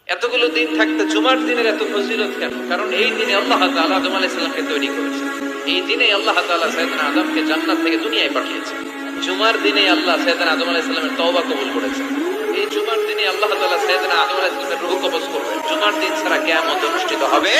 এতগুলো দিন থাকতে জুমার দিনের এত ফজিলত কেন? কারণ এই দিনে আল্লাহ তাআলা আদম আলাইহিস সালামকে তৈরি করেছেন। এই দিনে আল্লাহ তাআলা সাইয়েদনা আদমকে জান্নাত থেকে দুনিয়ায় পাঠিয়েছেন। জুমার দিনে আল্লাহ সাইয়েদনা আদম আলাইহিস সালামের তওবা কবুল করেছেন। এই জুমার দিনে আল্লাহ তাআলা সাইয়েদনা আদম আলাইহিস সালামের রূহ কবজ করবেন। জুমার দিন ছাড়া কিয়ামত অনুষ্ঠিত হবে